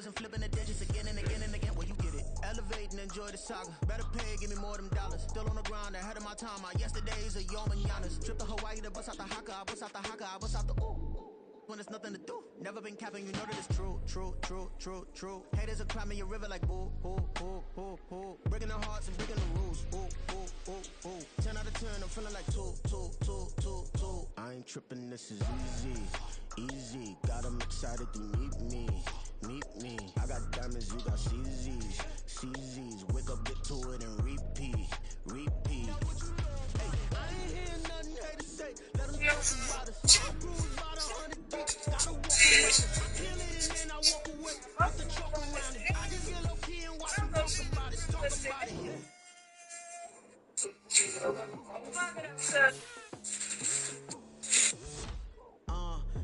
numbers and flipping the digits again and again and again. Well, you get it. Elevate and enjoy the saga. Better pay, give me more them dollars. Still on the grind, ahead of my time. My yesterdays are your mananas. Trip to Hawaii to bust out the haka. I bust out the haka. I bust out the ooh. When there's nothing to do. Never been capping, you know that it's true, true, true, true, true. Haters are climbing your river like boo, boo, boo, boo, boo. Breaking their hearts and breaking the rules. Ooh, ooh, ooh, ooh. 10 out of 10, I'm feeling like 2, 2, 2, 2, 2. I ain't tripping, this is easy, easy. Got 'em excited to meet me, meet me. I got diamonds, you got CZs, CZs. Wake up, get to it and repeat, repeat. Hey, I ain't hearing nothing haters say. Let them talk about us. Cruise about 100 deep. Gotta walk away. I kill it and then I walk away. Put the chalk around it. I just get low key and watch them talk about it. Talk about it.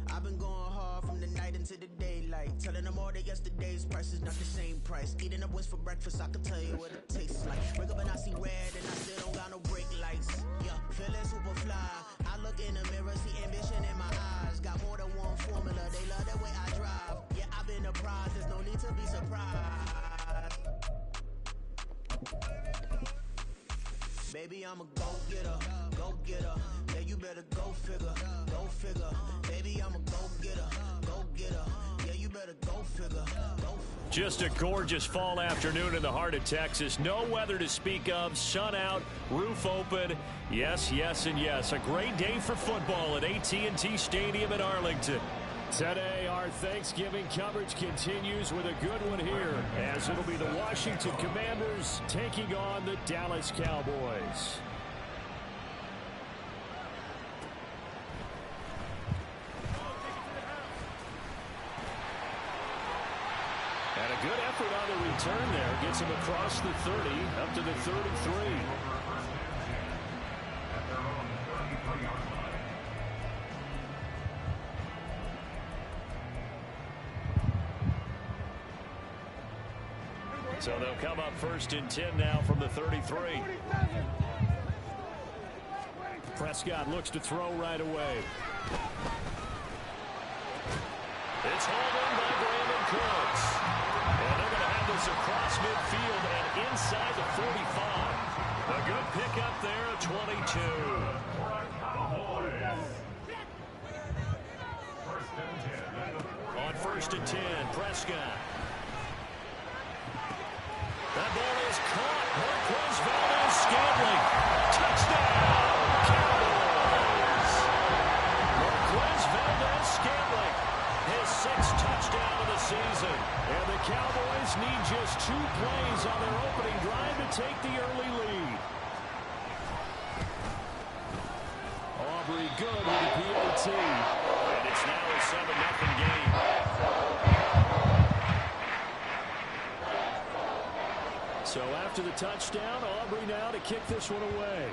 I've been going hard from the night into the daylight. Telling them all that yesterday's price is not the same price. Eating up wings for breakfast, I can tell you what it tastes like. Wake up and I see red and I still don't got no brake lights. Yeah, feeling super fly. I look in the mirror, see ambition in my eyes. Got more than one formula, they love the way I drive. Yeah, I've been a prize, there's no need to be surprised. Baby, I'm a go-getter, go-getter. Yeah, you better go figure, go figure. Baby, I'm a go-getter, go-getter. Yeah, you better go figure, go figure. Just a gorgeous fall afternoon in the heart of Texas. No weather to speak of, sun out, roof open. Yes, yes, and yes. A great day for football at AT&T Stadium in Arlington. Today, our Thanksgiving coverage continues with a good one here, as it'll be the Washington Commanders taking on the Dallas Cowboys. And a good effort on the return there. Gets him across the 30, up to the 33. So they'll come up 1st and 10 now from the 33. Prescott looks to throw right away. It's hauled in by Brandon Cooks. And they're going to have this across midfield and inside the 45. A good pickup there, a 22. On 1st and 10, Prescott. That ball is caught. Marquez Valdez-Scantling. Touchdown, Cowboys. Marquez Valdez-Scantling, his 6th touchdown of the season. And the Cowboys need just 2 plays on their opening drive to take the early lead. Aubrey good with the PAT. And it's now a 7-0 game. So after the touchdown, Aubrey now to kick this one away.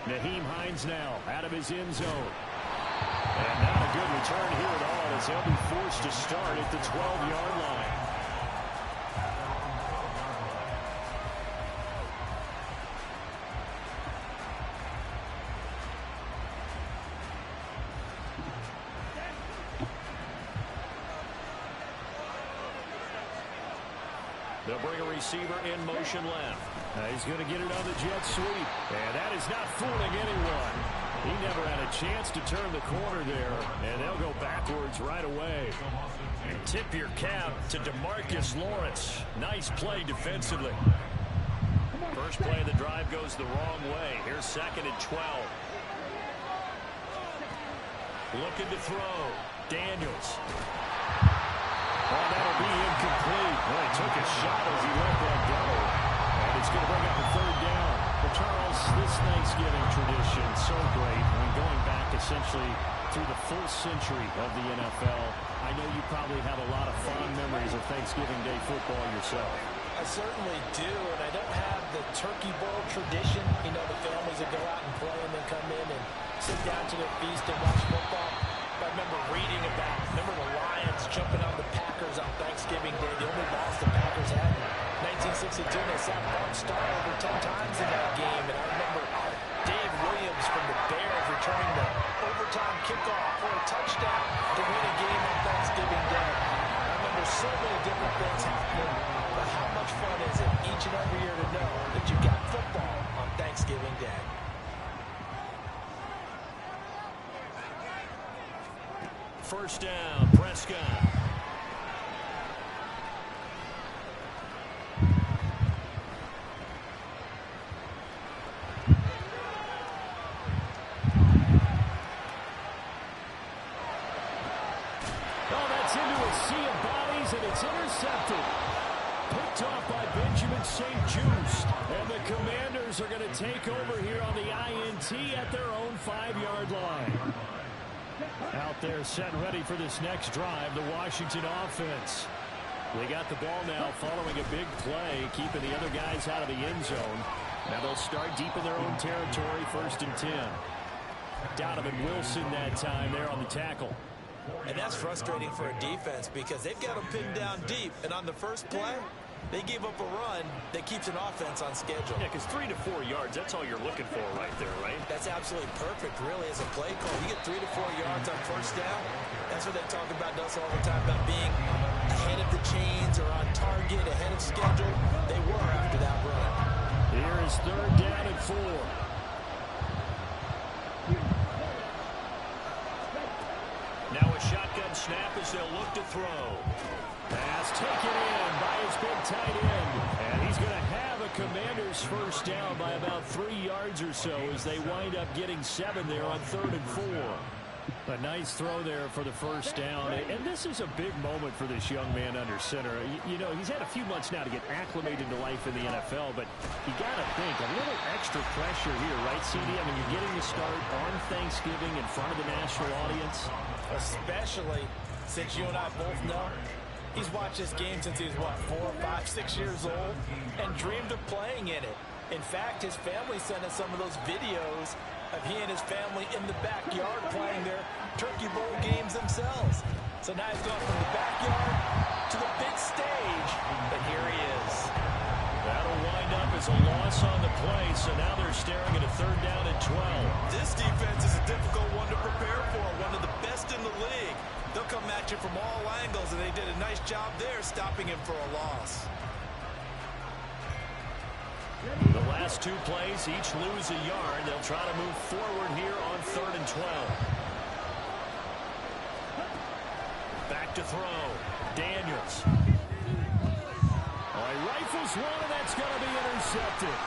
Nyheim Hines now out of his end zone. And not a good return here at all, as they'll be forced to start at the 12-yard line. They'll bring a receiver in motion left. He's going to get it on the jet sweep. And that is not fooling anyone. He never had a chance to turn the corner there. And they'll go backwards right away. And tip your cap to DeMarcus Lawrence. Nice play defensively. First play of the drive goes the wrong way. Here's 2nd and 12. Looking to throw. Daniels. Oh, that'll be incomplete. Well, he took a shot as he let that go. And it's going to bring up a 3rd down. Well, Charles, this Thanksgiving tradition, so great. I mean, going back essentially through the full century of the NFL, I know you probably have a lot of fond memories of Thanksgiving Day football yourself. I certainly do, and I don't have the turkey bowl tradition. You know, the families that go out and play and then come in and sit down to their feast and watch football. I remember reading about, the Lions jumping on the Packers on Thanksgiving Day, the only loss the Packers had in 1962. They sacked Bart Starr over 10 times in that game. And I remember Dave Williams from the Bears returning the overtime kickoff for a touchdown. couple things happening, but how much fun is it each and every year to know that you got football on Thanksgiving Day? First down, Prescott. Intercepted. Picked off by Benjamin St. Just. And the Commanders are going to take over here on the INT at their own 5-yard line. Out there set and ready for this next drive, the Washington offense. They got the ball now following a big play, keeping the other guys out of the end zone. Now they'll start deep in their own territory, 1st and 10. Donovan Wilson that time there on the tackle. And that's frustrating for a defense because they've got them pinned down deep. And on the first play, they gave up a run that keeps an offense on schedule. Yeah, because 3 to 4 yards, that's all you're looking for right there, right? That's absolutely perfect, really, as a play call. You get 3 to 4 yards on first down. That's what they talk about us all the time, about being ahead of the chains or on target, ahead of schedule. They were after that run. Here is 3rd down and 4. Now a shotgun snap as they'll look to throw. Pass taken in by his big tight end. And he's going to have a Commanders first down by about 3 yards or so as they wind up getting 7 there on 3rd and 4. A nice throw there for the first down. And this is a big moment for this young man under center. You know, he's had a few months now to get acclimated to life in the NFL, but you got to think a little extra pressure here, right, CD? I mean, you're getting to start on Thanksgiving in front of the national audience. Especially since you and I both know he's watched this game since he was, what, 4, 5, 6 years old and dreamed of playing in it. In fact, his family sent us some of those videos of he and his family in the backyard playing their Turkey Bowl games themselves. So now he's gone from the backyard to the big stage, and here he is. That'll wind up as a loss on the play, so now they're staring at a 3rd down and 12. This defense is a difficult one to prepare for, one of the best in the league. They'll come at you from all angles, and they did a nice job there stopping him for a loss. The last 2 plays each lose a yard. They'll try to move forward here on 3rd and 12. Back to throw. Daniels. All right, rifles one, and that's going to be intercepted.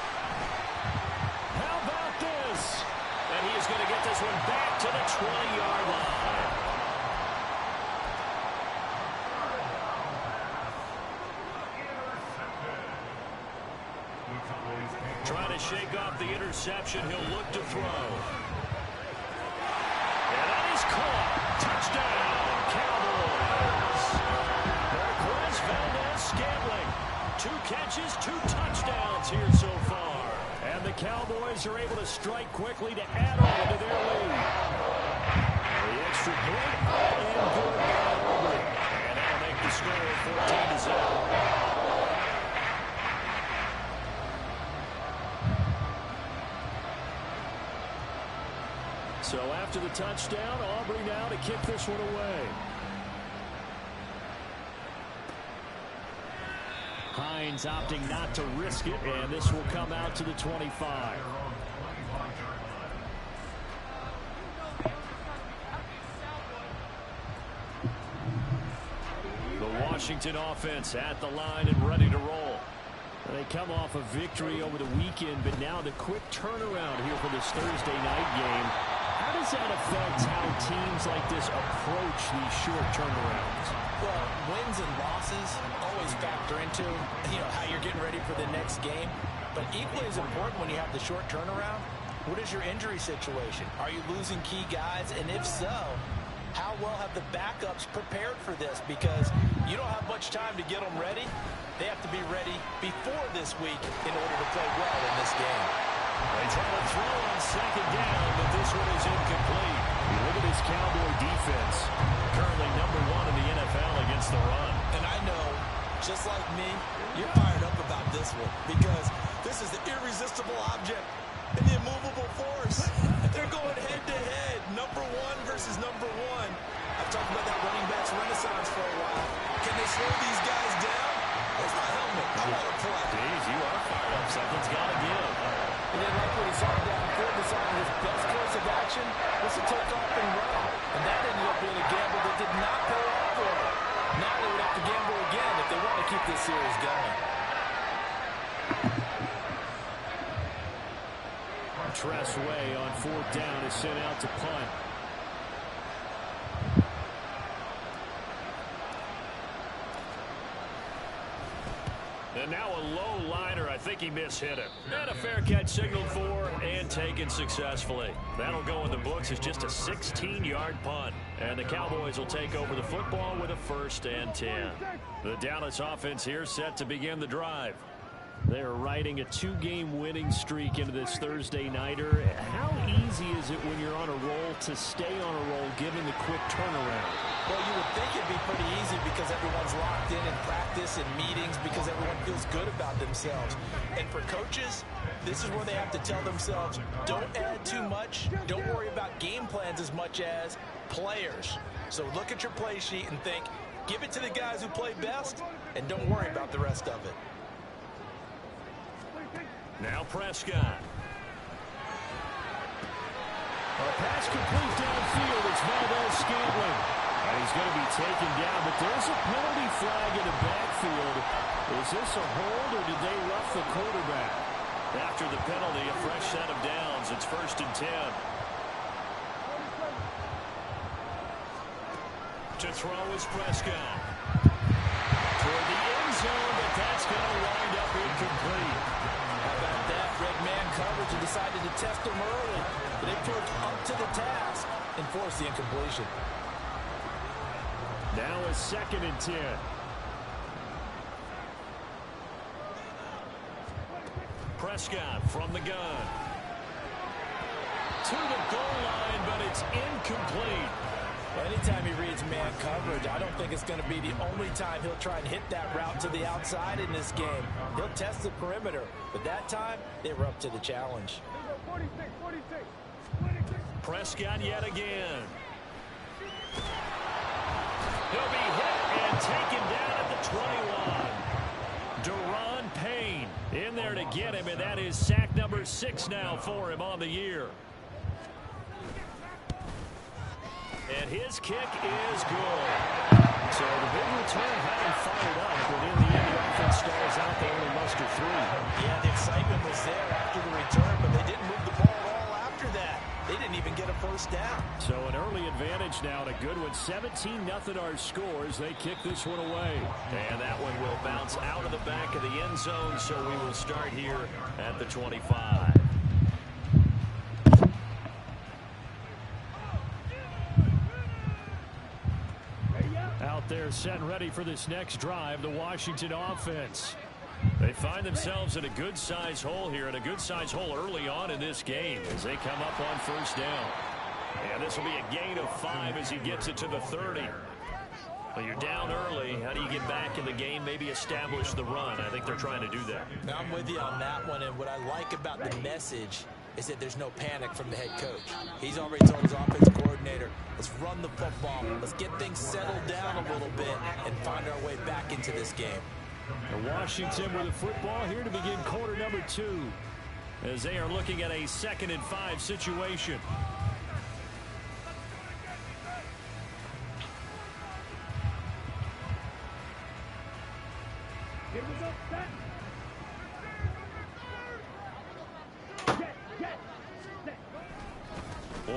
How about this? And he is going to get this one back to the 20-yard line. Trying to shake off the interception. He'll look to throw. And that is caught. Touchdown, Cowboys. Marquez Valdez-Scantling. 2 catches, 2 touchdowns here so far. And the Cowboys are able to strike quickly to add on to their lead. The extra point up and good by Aubrey. And that'll make the score 14-0. So after the touchdown, Aubrey now to kick this one away. Hines opting not to risk it, and this will come out to the 25. The Washington offense at the line and ready to roll. They come off a victory over the weekend, but now the quick turnaround here for this Thursday night game. How does that affect how teams like this approach these short turnarounds? Well, wins and losses always factor into, how you're getting ready for the next game. But equally as important when you have the short turnaround, what is your injury situation? Are you losing key guys? And if so, how well have the backups prepared for this? Because you don't have much time to get them ready. They have to be ready before this week in order to play well in this game. They try to throw on 2nd down, but this one is incomplete. Look at this Cowboy defense. Currently #1 in the NFL against the run. And I know, just like me, you're fired up about this one because this is the irresistible object and the immovable force. They're going head-to-head, #1 versus #1. I've talked about that running backs renaissance for a while. Can they slow these guys down? Where's my helmet? I want to play. Jeez, you are fired up. Something's got to give. He didn't like what he saw downfield, decided his best course of action was to take off and run. And that ended up being a gamble that did not pay off for him. Now they would have to gamble again if they want to keep this series going. Tressway on 4th down is sent out to punt. And now a low liner. I think he mishit it. And a fair catch signaled for and taken successfully. That'll go in the books as just a 16-yard punt. And the Cowboys will take over the football with a 1st and 10. The Dallas offense here set to begin the drive. They're riding a 2-game winning streak into this Thursday nighter. How easy is it when you're on a roll to stay on a roll given the quick turnaround? Well, you would think it'd be pretty easy because everyone's locked in practice and meetings because everyone feels good about themselves. And for coaches, this is where they have to tell themselves, don't add too much. Don't worry about game plans as much as players. So look at your play sheet and think, give it to the guys who play best, and don't worry about the rest of it. Now Prescott. A pass complete downfield. It's Valdez-Scantling. And he's going to be taken down, but there's a penalty flag in the backfield. Is this a hold, or did they rough the quarterback? After the penalty, a fresh set of downs. It's 1st and 10. To throw is Prescott. Toward the end zone, but that's going to wind up incomplete. How about that? Red man coverage and decided to test him early. But they proved up to the task and forced the incompletion. Now a 2nd and 10. Prescott from the gun. To the goal line, but it's incomplete. Anytime he reads man coverage, I don't think it's going to be the only time he'll try and hit that route to the outside in this game. He'll test the perimeter, but that time, they were up to the challenge. Prescott yet again. He'll be hit and taken down at the 21. Deron Payne in there to get him, and that is sack number 6 now for him on the year. And his kick is good. So the big return hadn't fired up, but in the end, the offense stalls out. They only muster 3. Yeah, the excitement was there after the return, but they didn't move the ball at all after that. They didn't even get a 1st down. So an early advantage now, and a good one. 17-0 our scores. They kick this one away. And that one will bounce out of the back of the end zone, so we will start here at the 25. Out there set and ready for this next drive, the Washington offense. They find themselves in a good-sized hole here, and a good-sized hole early on in this game as they come up on 1st down. And this will be a gain of 5 as he gets it to the 30. Well, you're down early. How do you get back in the game, maybe establish the run? I think they're trying to do that. Now, I'm with you on that one, and what I like about the message is that there's no panic from the head coach. He's already told his offensive coordinator, let's run the football, let's get things settled down a little bit and find our way back into this game. And Washington with the football here to begin quarter number 2 as they are looking at a 2nd and 5 situation.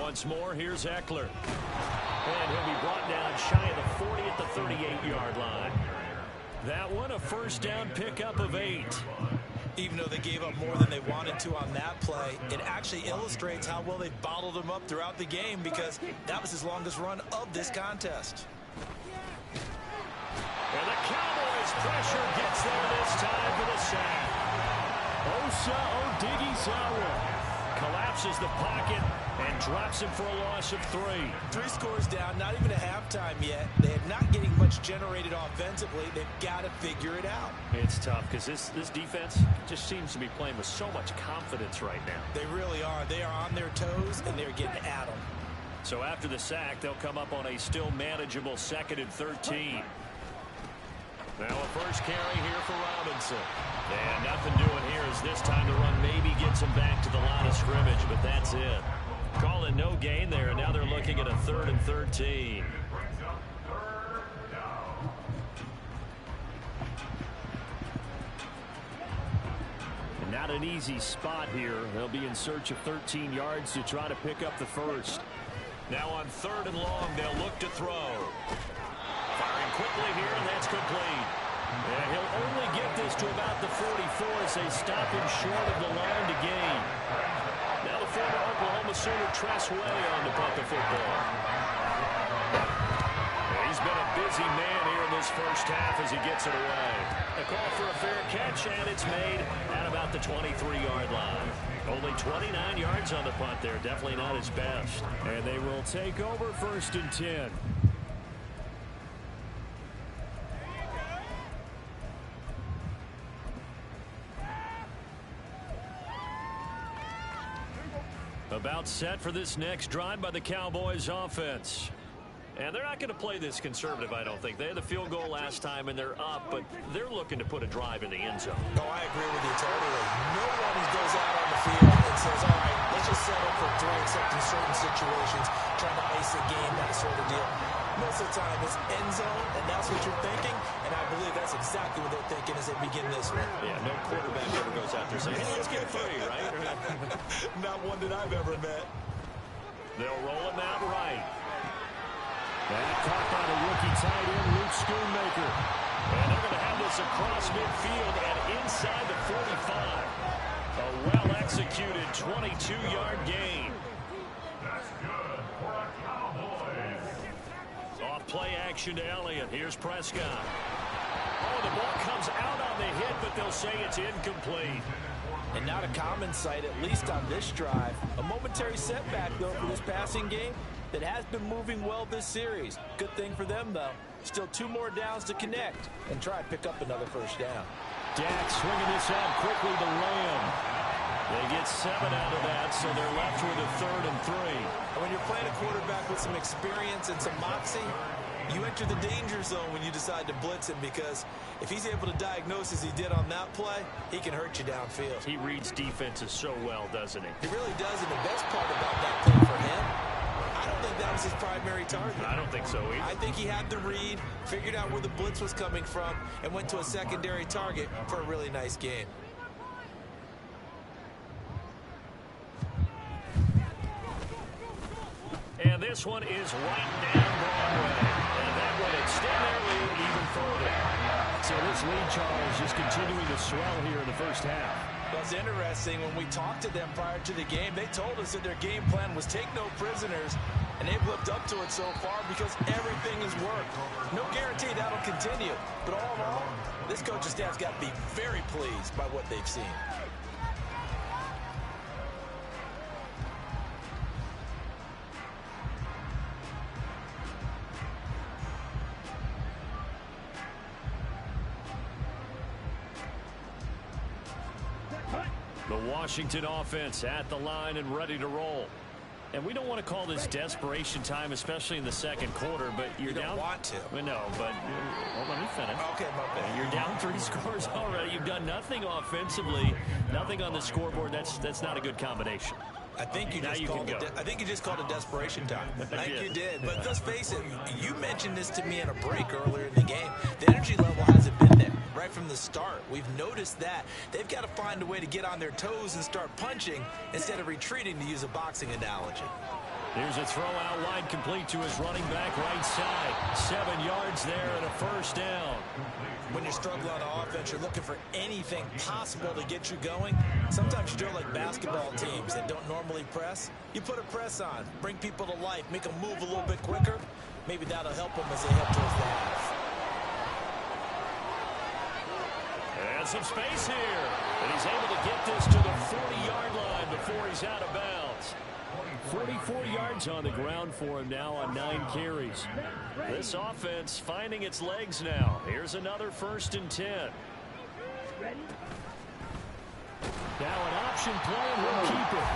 Once more, here's Eckler. And he'll be brought down shy of the 40 at the 38-yard line. That one, a 1st down pickup of 8. Even though they gave up more than they wanted to on that play, it actually illustrates how well they bottled him up throughout the game because that was his longest run of this contest. And the Cowboys pressure gets there this time for the sack. Osa Odighizuwa collapses the pocket and drops him for a loss of 3. 3 scores down, not even a halftime yet. They are not getting much generated offensively. They've got to figure it out. It's tough because this defense just seems to be playing with so much confidence right now. They really are. They are on their toes, and they're getting at them. So after the sack, they'll come up on a still manageable 2nd and 13. Now a first carry here for Robinson. And nothing doing here as this time the run maybe gets him back to the line of scrimmage, but that's it. Calling no gain there, and now they're looking at a 3rd and 13. And not an easy spot here. They'll be in search of 13 yards to try to pick up the first. Now on 3rd and long, they'll look to throw. Firing quickly here, and that's complete. And he'll only get this to about the 44 as they stop him short of the line to gain. Now the former Oklahoma Sooner Tress Way on to punt the football. He's been a busy man here in this first half as he gets it away. A call for a fair catch, and it's made at about the 23-yard line. Only 29 yards on the punt there. Definitely not his best. And they will take over 1st and 10. About set for this next drive by the Cowboys offense. And they're not going to play this conservative, I don't think. They had the field goal last time, and they're up, but they're looking to put a drive in the end zone. No, I agree with you totally. No one goes out on the field and says, all right, let's just settle for 3, except in certain situations, trying to ice a game, that sort of deal. Most of the time, it's end zone, and that's what you're thinking, and I believe that's exactly what they're thinking as they begin this one. Yeah, no quarterback ever goes out there saying, hey, let's get 3, right? Not one that I've ever met. They'll roll him out right. And caught by the rookie tight end, Luke Schoonmaker. And they're going to have this across midfield and inside the 45. A well-executed 22-yard gain. Off play action to Elliott. Here's Prescott. Oh, the ball comes out on the hit, but they'll say it's incomplete. And not a common sight, at least on this drive. A momentary setback, though, for this passing game that has been moving well this series. Good thing for them, though. Still 2 more downs to connect and try to pick up another first down. Dak swinging this out quickly to Lamb. They get 7 out of that, so they're left with a 3rd and 3. And when you're playing a quarterback with some experience and some moxie, you enter the danger zone when you decide to blitz him, because if he's able to diagnose as he did on that play, he can hurt you downfield. He reads defenses so well, doesn't he? He really does, and the best part about that play for him, I don't think that was his primary target. I don't think so either. I think he had the read, figured out where the blitz was coming from, and went to a secondary target for a really nice game. And this one is right down Broadway. And that will extend their lead even further. So this lead, Charles, just continuing to swell here in the first half. Well, it's interesting. When we talked to them prior to the game, they told us that their game plan was take no prisoners, and they've lived up to it so far because everything has worked. No guarantee that'll continue. But all in all, this coaching staff's got to be very pleased by what they've seen. The Washington offense at the line and ready to roll. And we don't want to call this desperation time, especially in the second quarter, but you're you down. Don't want to. Well, no, but well, let me finish. Okay, my bad. You're down 3 scores already. You've done nothing offensively, nothing on the scoreboard. That's not a good combination. I think you just called it desperation time. I think you did. But let's face it, you mentioned this to me in a break earlier in the game. The energy level hasn't been there right from the start. We've noticed that. They've got to find a way to get on their toes and start punching instead of retreating, to use a boxing analogy. Here's a throw out wide, complete to his running back right side. 7 yards there and a first down. When you're struggling on offense, you're looking for anything possible to get you going. Sometimes you do like basketball teams that don't normally press. You put a press on, bring people to life, make them move a little bit quicker. Maybe that'll help them as they head towards the half. And some space here. And he's able to get this to the 40-yard line before he's out of bounds. 44 yards on the ground for him now on 9 carries. This offense finding its legs now. Here's another 1st and 10. Now an option play, and we'll keep it.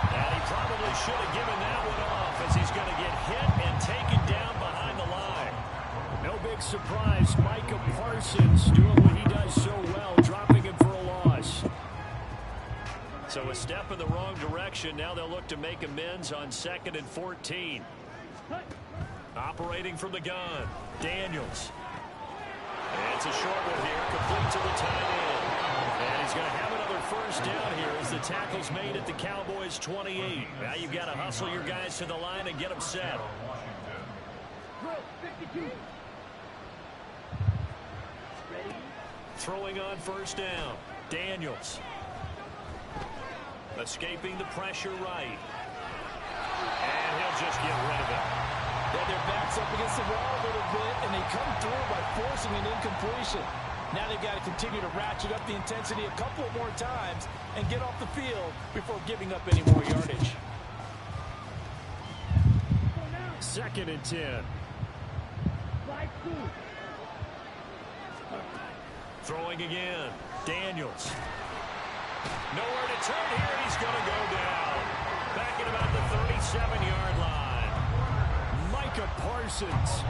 And he probably should have given that one off, as he's going to get hit and taken down behind the line. No big surprise, Micah Parsons doing what he does so well, dropping him for a loss. So a step in the wrong direction. Now they'll look to make amends on 2nd and 14. Operating from the gun, Daniels. And it's a short one here, complete to the tight end. And he's going to have another first down here as the tackle's made at the Cowboys 28. Now you've got to hustle your guys to the line and get them set. Throwing on first down, Daniels. Escaping the pressure right. And he'll just get rid of it. Yeah, their backs up against the wall a little bit, and they come through by forcing an incompletion. Now they've got to continue to ratchet up the intensity a couple more times and get off the field before giving up any more yardage. 2nd and 10. Throwing again, Daniels. Nowhere to turn here, and he's going to go down. Back at about the 37-yard line. Micah Parsons.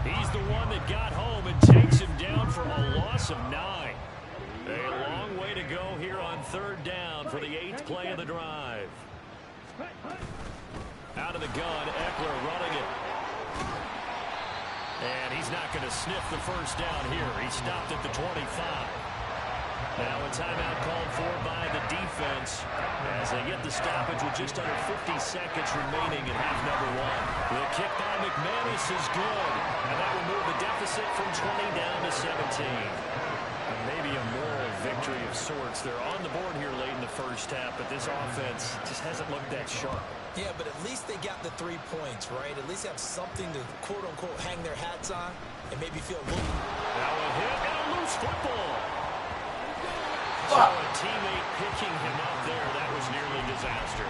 He's the one that got home and takes him down for a loss of 9. A long way to go here on 3rd down for the 8th play of the drive. Out of the gun, Eckler running it. And he's not going to sniff the first down here. He stopped at the 25. Now a timeout called for by the defense as they get the stoppage with just under 50 seconds remaining in half number 1. The kick by McManus is good, and that will move the deficit from 20 down to 17. And maybe a moral victory of sorts. They're on the board here late in the first half, but this offense just hasn't looked that sharp. Yeah, but at least they got the 3 points, right? At least have something to, quote-unquote, hang their hats on and maybe feel a little... Now a hit and a loose football. So a teammate picking him up there, that was nearly disaster.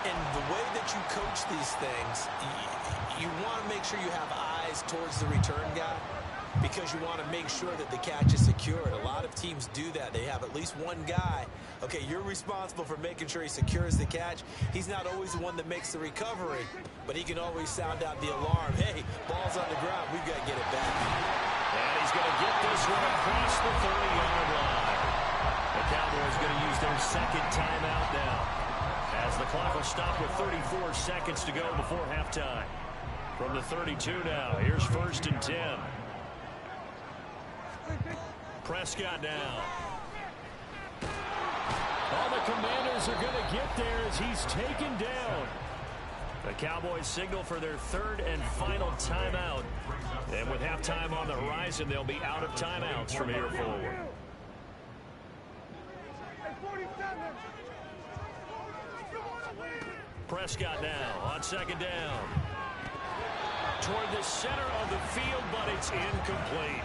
And the way that you coach these things, you want to make sure you have eyes towards the return guy because you want to make sure that the catch is secured. A lot of teams do that. They have at least one guy. Okay, you're responsible for making sure he secures the catch. He's not always the one that makes the recovery, but he can always sound out the alarm. Hey, ball's on the ground. We've got to get it back. And he's going to get this one across the 30-yard line. The Cowboys going to use their 2nd timeout now as the clock will stop with 34 seconds to go before halftime. From the 32 now, here's 1st and 10. Prescott now. All the Commanders are going to get there as he's taken down. The Cowboys signal for their 3rd and final timeout. And with halftime on the horizon, they'll be out of timeouts from here forward. Prescott now on 2nd down. Toward the center of the field, but it's incomplete.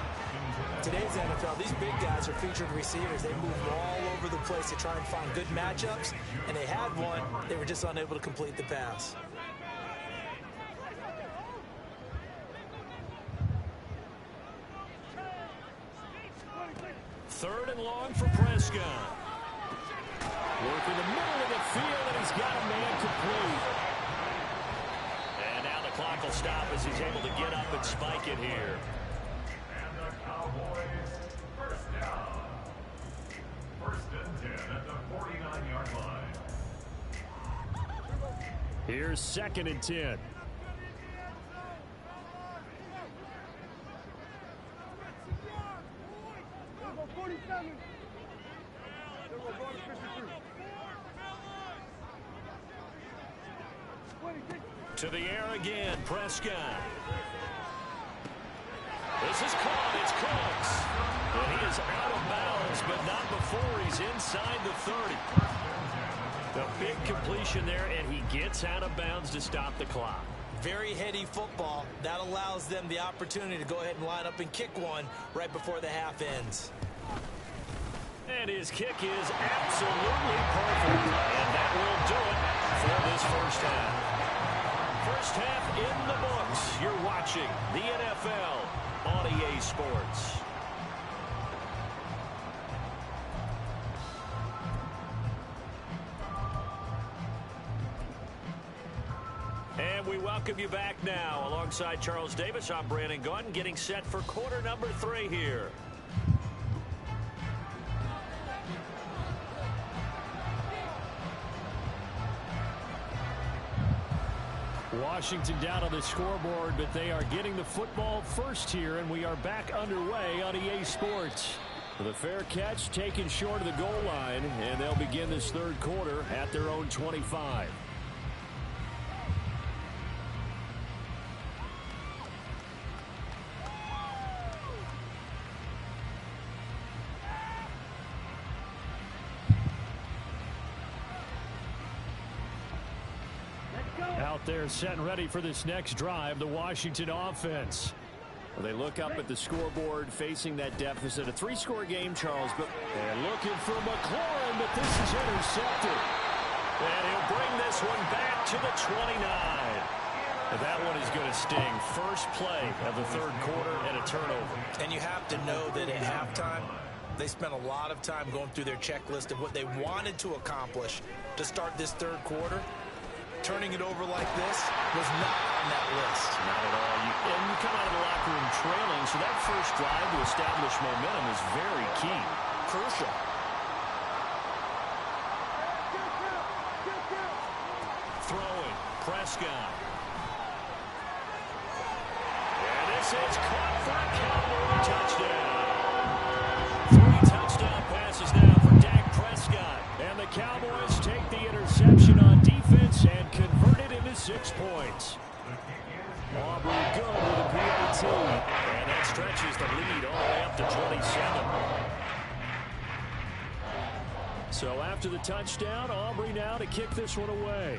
Today's NFL, these big guys are featured receivers. They move all over the place to try and find good matchups, and they had one. They were just unable to complete the pass. Third and long for Prescott. Working the middle of the field, and he's got a man complete. And now the clock will stop as he's able to get up and spike it here. And the Cowboys first down. 1st and 10 at the 49-yard line. Here's 2nd and 10. To the air again, Prescott. This is caught, it's Cooks. And he is out of bounds, but not before he's inside the 30. The big completion there, and he gets out of bounds to stop the clock. Very heady football. That allows them the opportunity to go ahead and line up and kick one right before the half ends. And his kick is absolutely perfect. And that will do it for this first half. First half in the books. You're watching the NFL on EA Sports. And we welcome welcome you back now. Alongside Charles Davis, I'm Brandon Gunn, getting set for quarter number 3 here. Washington down on the scoreboard, but they are getting the football first here, and we are back underway on EA Sports. The fair catch taken short of the goal line, and they'll begin this third quarter at their own 25. Out there set and ready for this next drive, the Washington offense. Well, they look up at the scoreboard facing that deficit. A 3-score game, Charles. But they're looking for McLaurin, but this is intercepted. And he'll bring this one back to the 29. And that one is going to sting. First play of the third quarter and a turnover. And you have to know that at halftime, they spent a lot of time going through their checklist of what they wanted to accomplish to start this third quarter. Turning it over like this was not on that list. Not at all. And you come out of the locker room trailing, so that first drive to establish momentum is very key. Crucial. Throwing. Prescott. And this is caught for a Cowboy touchdown. 3 touchdown passes now for Dak Prescott. And the Cowboys take the interception on defense and convert it into 6 points. Aubrey good with a PAT. And that stretches the lead all the way up to 27. So after the touchdown, Aubrey now to kick this one away.